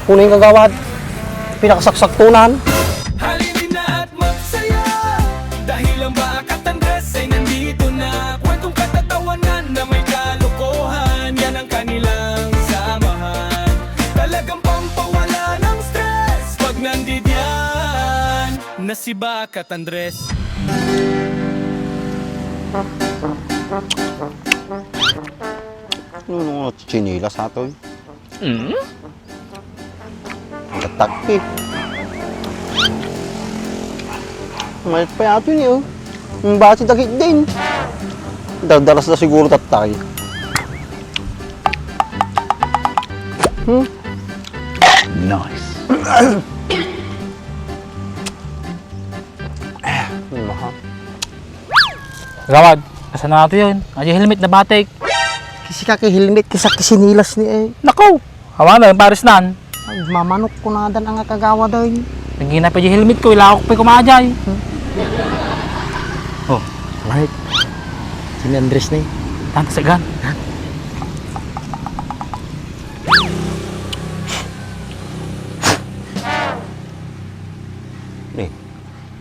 Kunin kagawad. Pinakasaksak-tunan. Halinin na at magsaya dahil ang Bakat Andres ay nandito na. Kwentong katatawanan na may kalokohan, yan ang kanilang samahan. Talagang pampawala ng stress pag nandidyan na si Bakat Andres. Ano chinilas nato eh. Gatak Mayat pa yato niyo. Bakit takit din? Dardaras na siguro tatay. Nice. Mahal. Gawad, asan na nato yun? Ay, helmet na batik. Kasi ka kay helmet, kisa kisinilas ni eh. Nako! Hawa na yung pares nan. Ay, mamanok ko na dan ang kagawa doon. Nagina pa yung helmet ko, ilakok pa yung kumadjay. Oh, right. Si Andres na eh. Tanta sagan. Eh,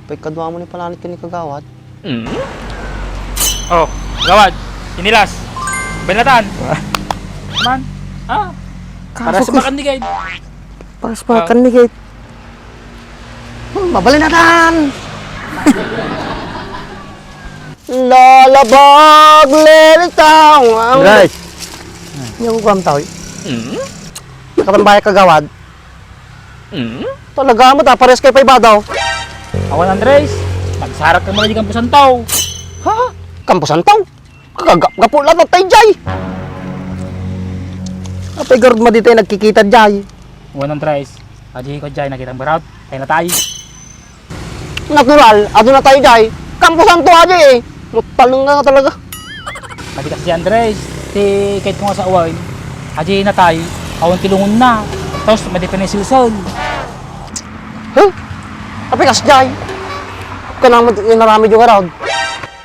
pagkadwa mo ni palanit ka ni kagawad. Oh, gawad, inilas. Benatan. Man. Ah, para sa makan ni guide. Para sa makan ni Kate. Mabalin na dan! Lalabag, lelitaw. Right. Yung kuwam tao. Nakatambaya kagawad. Talaga mo, pares kay Paibadaw. Awan Andres, magsarap ka muna di kampusan tao. Ha? Kampusan tao? Gapo lang at tayo jay. Apay garod mo dito yung nagkikita jay. Awan Andres, adi ko dyan nakitang barat, tayo na tayo. Natural, ado na tayo jay. Kampusan to aja eh. Mutalong nga talaga. Nabitas si Andres, si kahit ko nga sa awan, adi na tayo, awan kilungon na. Tapos madipan yung silsol. Huh? Apay kas jay. Kanang naramid yung around.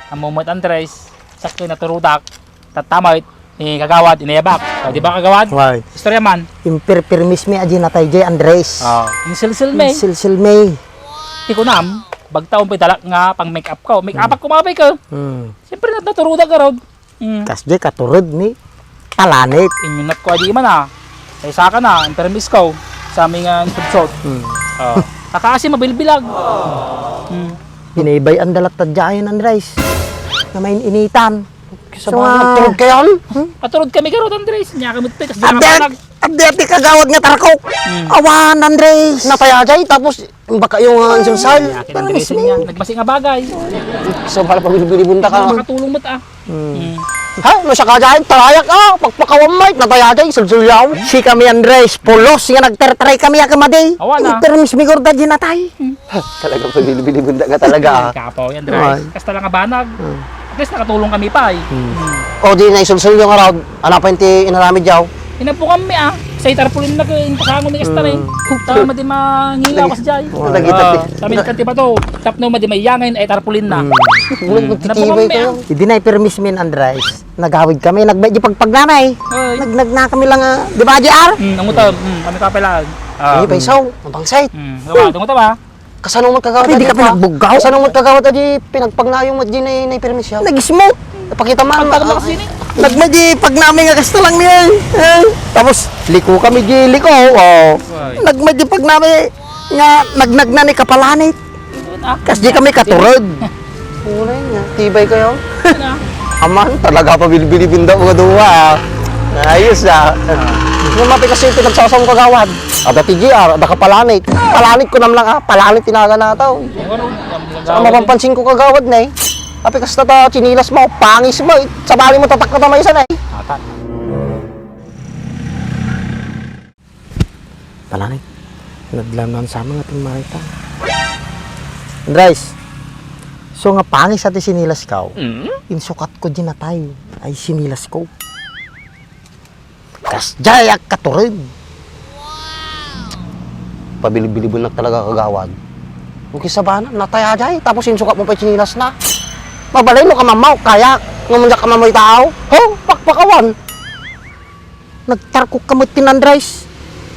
Ang moment Andres, sakto na turudak, tatamay, ni kagawad, inayabak. O, di ba kagawad? Why? Istorya man. Impermis mi aji na tayo jay Andres. Yung silsil may. Silsil may. Iko nam, bagtaon pa talak nga pang make up ka. Make up ko mapay ka. Siyempre naturudak ka rod. Kas jay katurod ni palanit. Inyunat ko adi man ah. Kaya saka na, impermis ko sa aming subsot. Kakasi mabilbilag. Binaybay ang dalat tadyayan Andres. Na may initan. Sa So mga turod kayon? paturod kami ka rod Andres. Nya kamot pa, kas di panag. Abdi kagawad nga tarakok. Awan Andres. Natayajay tapos baka yung insulsal. Akin Andres niya, nagbasi nga bagay. So para pabili-bili bunda ka. Makatulong mo ta. Ha? No siya kajay, tarayak pagpakawamay, natayajay, sulsulyaw. Si kami Andres, pulos nga nagtertray kami akamaday. Awan na. Intermis mi gorda ginatay. Talagang pabili-bili bunda ka talaga. Kapaw yan Andres. Kas talaga banag. At least nakatulong kami pa eh. O di na isulsul yung araw, hanapin ti inaramid yaw. Inapo kami ah. Sa itarpulin na kayo, pasangon ni Kasta rin. Tama di mangilaw kas jay. Kami kanti pa to. Tapno madi may yangin ay tarpulin na. Bulag Napo magtitibay kami kayo. ah. Hindi na permis min Andres. Nagawid kami, nagbedyo pagpagnanay. Ay. Nag na kami lang, di ba JR? Ang utab. Kami kapelag. Ay, paisaw, ang pangsayt. Gawad, ang utab ah. Kasanong magkagawad Hindi ka pinagbugaw? Kasanong magkagawad adi pinagpagnayong madji na permis yaw. Nag-smoke. Napakita man. Pagkagawad kasi ni. Nagmadi pag namin nga kasta lang niya. Tapos liko kami di liko. Oh. Nagmadi pag namin nga nagnag na ni kapalanit. Kas di kami katurod. Ulay niya, tibay kayo. Na. Aman, talaga pa bilibili daw mga duwa. Ayos ah. Yung mati kasi pinagsasawang kagawad. Ada TGR, ada kapalanit. Palanit ko naman lang ah, palanit tinaga na tao. Saka mapampansin ko kagawad na eh. Tapi kasi tata chinilas mo, pangis mo, sabali mo tatak na tamay isa na eh. Palanit, naglaman sa mga ating marita. Andres, so nga pangis ati sinilas ka, insukat ko din na tayo, ay sinilas ko. Kas jayak katurin. Pabili-bilibon na talaga kagawad. Huwag isabanan, nataya jay, tapos insukat mo pa sinilas na. Mabalay mo ka mamaw, kaya ngumunyak ka mamoy tao. Ho, pakpakawan. Nagtarkok ka mo tinandres.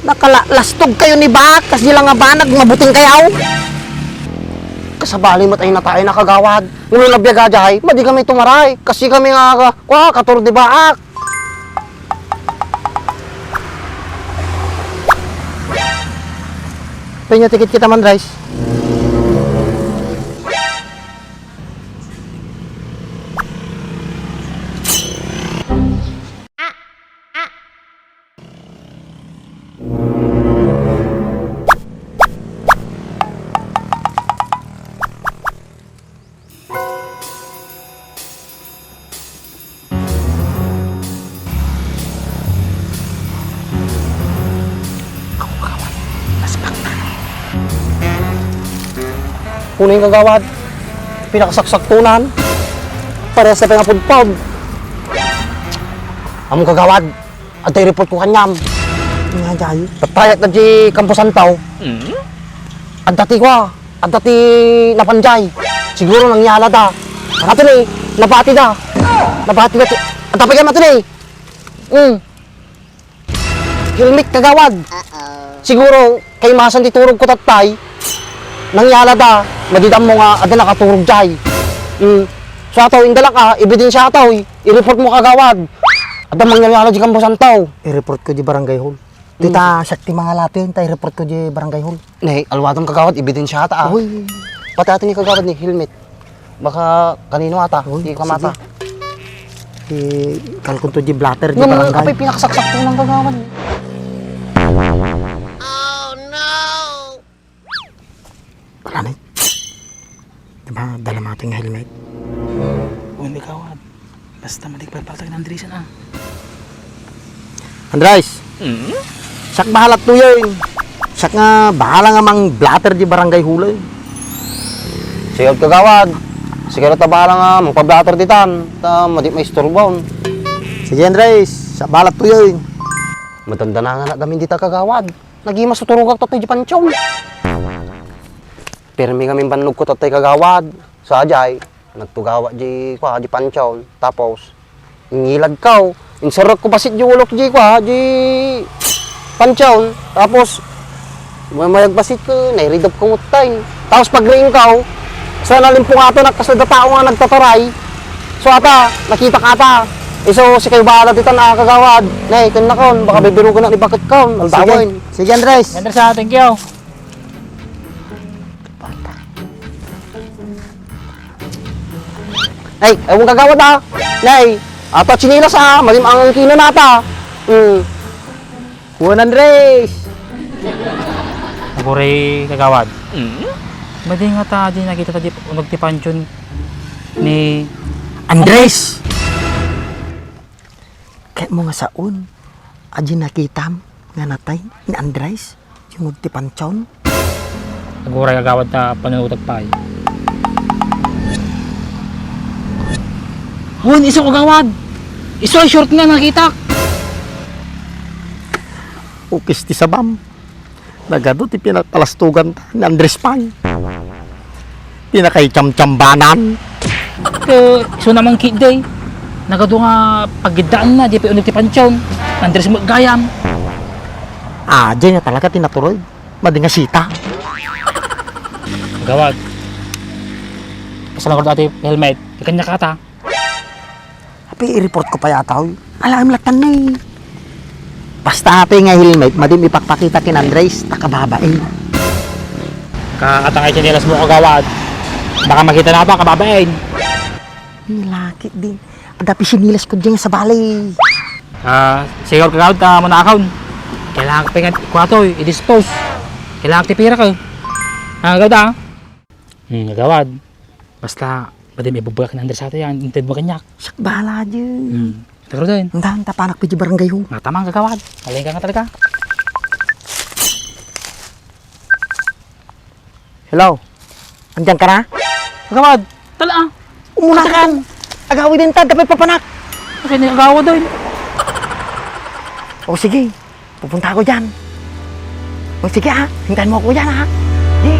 Nakalalastog kayo ni Bak, kasi lang nga ba nagmabuting kayaw? Kasabali mo tayo na tayo nakagawad. Ngunit nabyaga jay, madi kami tumaray. Kasi kami nga, katur di baak. Penyo tikit kita man, Rice. Puno yung kagawad. Pinakasaksak-tunan. Parehas na pangapudpod. Among kagawad. At report ko kanyam. Nga, Jay. Patayat na di kampusan tao. At dati ko, at dati napanjay. Siguro nangyala da. Ato ni, nabati da. Nabati da. At tapay ka mato ni. Helmet kagawad. Siguro, kay masan di turog ko tatay. Nangyala da. Madidam mo nga, ada nakaturog jay. So ataw, indala ka, ebidensya ataw. I-report mo kagawad. At ang mangyala di kampusan tao. I-report ko di barangay hall. Dita, sakti mga lato yun, tayo report ko di barangay hall. Nay, alwadong kagawad, ebidensya ata. Uy, Pati atin ni kagawad ni helmet. Baka kanino ata, Uy, di ka mata. kalkon to di blatter di Yung barangay. kapay pinakasaksak po ng kagawad. Wala na. Diba, dala mo ating helmet. Uy, may kawad. Basta maligpagpatay ng Andresan ah. Andres, sak bahalat to yun. Sak nga, bahala nga mang blatter di barangay hula yun. Sige kagawad. Sige na tabala nga, magpablatter ditan. Ta, madi may storbon. Sige Andres, sak bahalat to yun. Matanda na nga na kami dita kagawad. Nagima sa turugak tatay di panchong. Pirmi kami banlog ko tatay kagawad. Sa ajay, nagtugawa di kwa di panchong. Tapos, ingilad kaw. Inserok ko pasit di ulok di kwa di panchong. Tapos, mayag pasit ko, nairidop ko ngutay. Tapos pag-ring kaw, sa nalimpong ato nakasada tao nga nagtataray. So ata, nakita ka ata. So si kayo bahala dito na kagawad. Nay, kun na kon, baka bibiro ko na ni bakit kon. Aldawin. Sige Andres. Andresan, thank you. Nay, ewan kagawad ah. Nay, ato chinilas ah, malim ang kino nata. Juan Andres. Naguray kagawad. Madi nga ta, di nakita ta di nagtipansyon ni Andres. Kaya mo nga saon, aji nakitam nga natay ni Andres, yung magtipanchon. naguray kagawad na panunutag pa eh. Hun, iso kagawad! Iso ay short nga nakita! Ukis ti sabam. Nagado ti pinatalastugan ta ni Andres Pay. Pinakay chamchambanan. Iso namang kid day. Nagado nga pagidaan na, di pa ulit ti pansyon. Andres mo gayam. Ah, dyan nga talaga tinatuloy. Madi nga sita. Kagawad. Pasalang ko dati helmet. Ikanya kata. Tapi i-report ko pa yata. Alam latan na eh. Basta ate nga helmet, madim ipakpakita kin Andres, nakababae. Kakatangay chinelas mo kagawad. Baka makita na ba kababain. Nilakit din. Adapi sinilas ko dyan sa balay. Siguro kagawad ka muna account. Kailangan ka pingat kwato, i-dispose. Kailangan ka tipira ka. Kagawad ah. Kagawad. Basta, pwede may bubulak na Andres ata yan. Intid mo kanyak. Sak bahala dyan. Tagaro din. Ang tapanak pa dyan barangay ho. Tamang kagawad. Alay ka nga talaga. Hello? Andyan ka na? Kagawad. Tala ah. Umunakan! Agawin din ta, dapat papanak! Kasi nagagawa doon. O sige, pupunta ako dyan. O sige ha, hintayin mo ako dyan ha. Sige.